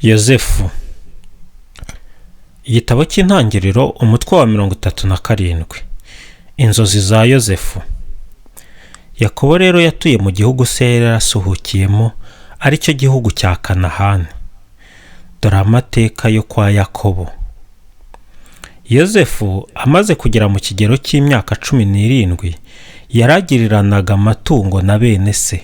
Yozefu. Igitabo cy'intangiriro umutwe wa 37. Inzozi za Yozefu. Yakobo rero yatuye mu gihugu se yarasuhukiyemo, ari cyo gihugu cya Kanahani. Dore amateka yo kwa Yakobo. Yozefu amaze kugera mu kigero cy'imyaka 17, yaragiriranaga amatungo na bene se.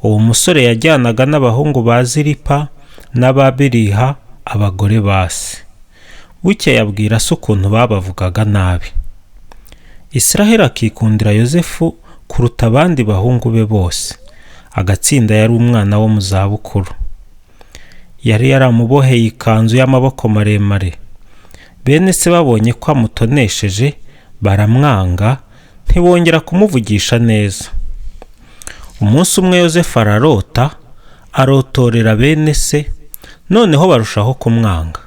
Uwo musore yajyanaga n'abahungu ba Zilipa n'ababiriha, abagore ba se. Buke yabwira se ukuntu babavugaga nabi. Israheli akikundira Yozefu kuruta abandi bahungu be bose. Agatsinda yari umwana wo mu zabukuru. Yari yaramuboheye ikanzu y'amaboko maremare. Bene se babonye ko amutonesheje, baramwanga, ntibongera kumuvugisha neza. Umunsi umwe Yozefu arotorera bene se, noneho barushaho kumwanga.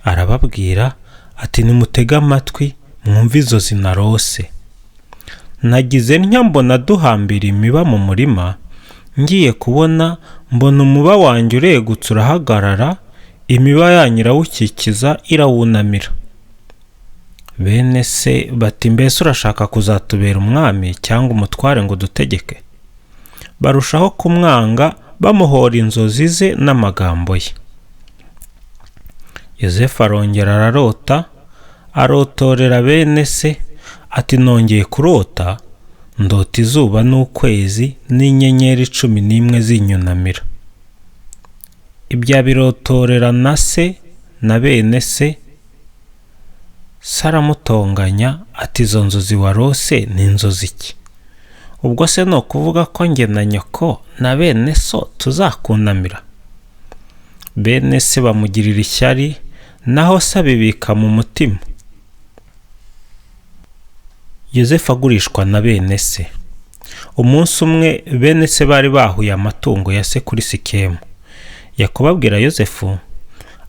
Arababwira ati, nimutege amatwi mwumve izo zinarose. Nagize ntya mbona duhambira imiba mu murima, ngiye kubona mbona umuba wanjye uregutse urahagarara, imiba yanyu irawukikiza irawunamira. Bene se bati, mbese urashaka kuzatubera umwami cyangwa umutware ngo dutegeke? Barushaho kumwanga, bamuhora inzozi ze n'amagambo ye. Yozefu arongera arotorera bene se ati, nongeye kurota, ndota izuba n'ukwezi n'inyenyeri 11 zinyunamira. Ibya birotorera na se na bene se. Saramutonganya ati, izo nzozi warose ni inzozi ki? Ubwo se no kuvuga ko nge na nyoko na bene so tuzakunamira? Bene se bamugirira ishyari, naho se abibika mu mutima. Yozefu agurishwa na bene se. Umunsi umwe bene se bari bahuye amatungo ya se kuri Sikemu. Yakobo abwira Yozefu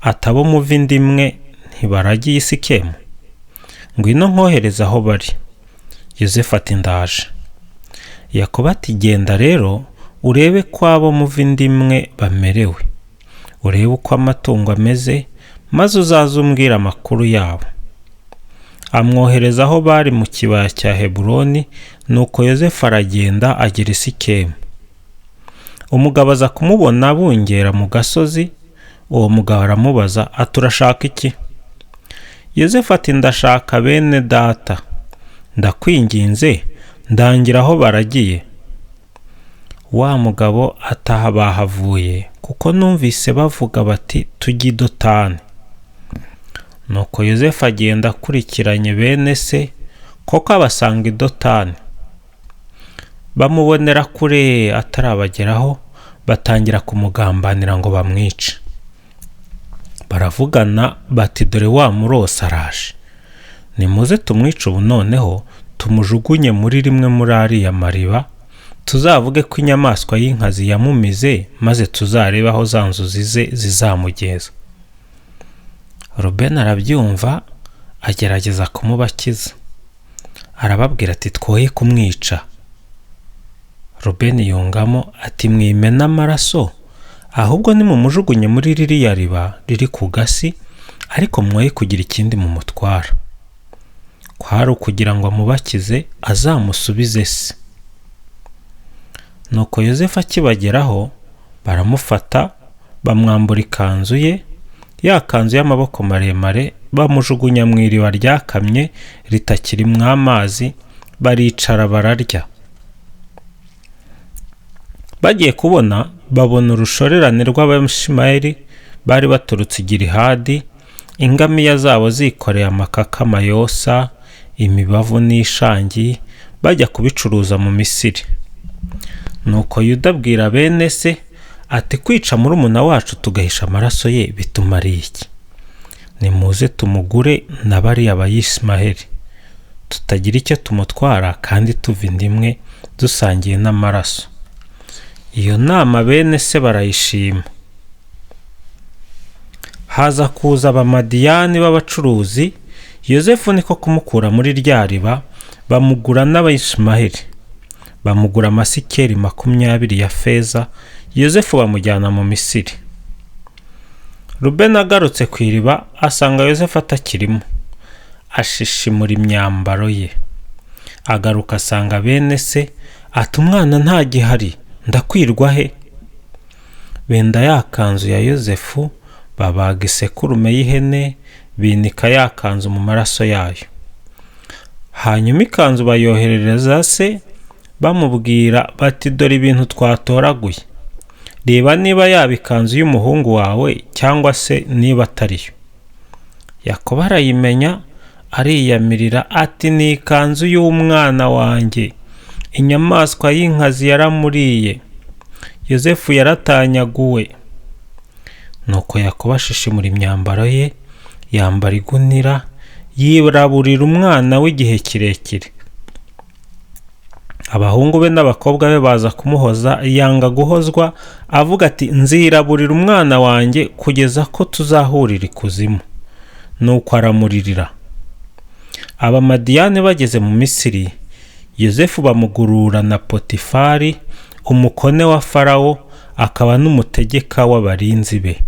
ati, abo muva inda imwe ntibaragiye i Sikemu? Ngwino nkohereza aho bari. Yozefu ati, ndaje. Yakobo ati, genda rero urebe ko abo muva inda imwe bamerewe, urebe uko amatungo ameze, maze uzaze umbwira amakuru yabo. Amwohereza aho bari mu kibaya cya Heburoni, nuko Yozefu aragenda agera i Sikemu. Umugabo aza kumubona abungera mu gasozi. Uwo mugabo aramubaza ati, urashaka iki? Yozefu ati, ndashaka bene data, ndakwinginze ndangira aho baragiye. Wa mugabo ataha bahavuye, kuko numvise bavuga bati, tujye i Dotani. Nuko Yozefu agenda akurikiranye bene se, koko abasanga i Dotani. Bamubonera kure atarabageraho, batangira kumugambanira ngo bamwice. Baravugana bati, dore wa murose araje, nimuze tumwice ubu noneho, tumujugunye muri rimwe muri ariya mariba, tuzavuge ko inyamaswa y'inkazi yamumize, maze tuzarebe aho za nzozi ze zizamugeza. Rubeni arabyumva, agerageza kumubakiza. Arababwira ati, twoye kumwica. Rubeni yungamo ati, mwimena amaraso, ahubwo nimumujugunye muri ririya riba riri ku gasi, ariko mwoye kugira ikindi mumutwara. Kwari ukugira ngo amubakize azamusubize se. Nuko Yozefu akibageraho, baramufata, bamwambura ikanzu ye, ya kanzu y'amaboko maremare, bamujugunya mu iriba ryakamye ritakirimo amazi, baricara bararya. Bagiye kubona, babona urushorerane rw'Abishimayeli bari baturutse i Gilihadi, ingamiya zabo zikoreye amakakama yosa, imibavu n'ishangi, bajya kubicuruza mu Misiri. Nuko Yuda abwira bene se ati, kwica murumuna wacu tugahisha amaraso ye bitumariye iki? Nimuze tumugure na bariya Bayishimayeli, tutagira icyo tumutwara kandi tuva inda imwe dusangiye n'amaraso. Iyo nama bene se barayishima. Haza kuza abamadiyani b'abacuruzi. Yozefu niko kumukura muri rya riba, bamugura n'Abayishimayeli. Bamugura amasikeli 20 ya feza. Yozefu bamujyana mu Misiri. Rubeni agarutse ku iriba asanga Yozefu atakirimo, ashishimura imyambaro ye. Agaruka asanga bene se, ati umwana ntagihari, ndakwirwa he? Benda ya kanzu ya Yozefu, babaga isekurume y'ihene, binika ya kanzu mu maraso yayo. Hanyuma ikanzu bayoherereza se, bamubwira bati dore ibintu twatoraguye, reba niba yaba ikanzu y'umuhungu wawe cyangwa se niba atariyo. Yakobo arayimenya, ariyamirira ati ni ikanzu y'umwana wanjye, inyamaswa y'inkazi yaramuriye, Yozefu yaratanyaguwe. Nuko Yakobo ashishimura imyambaro ye, yambara igunira, yiraburira umwana w'igihe kirekire. Abahungu be n'abakobwa be baza kumuhoza, yanga guhozwa, avuga ati nziraburira umwana wanjye kugeza ko tuzahurira ikuzimu. Nuko aramuririra. Abamadiyani bageze mu Misiri, Yozefu bamugurura na Potifari, umukone wa Farawo, akaba n'umutegeka w'abarinzi be.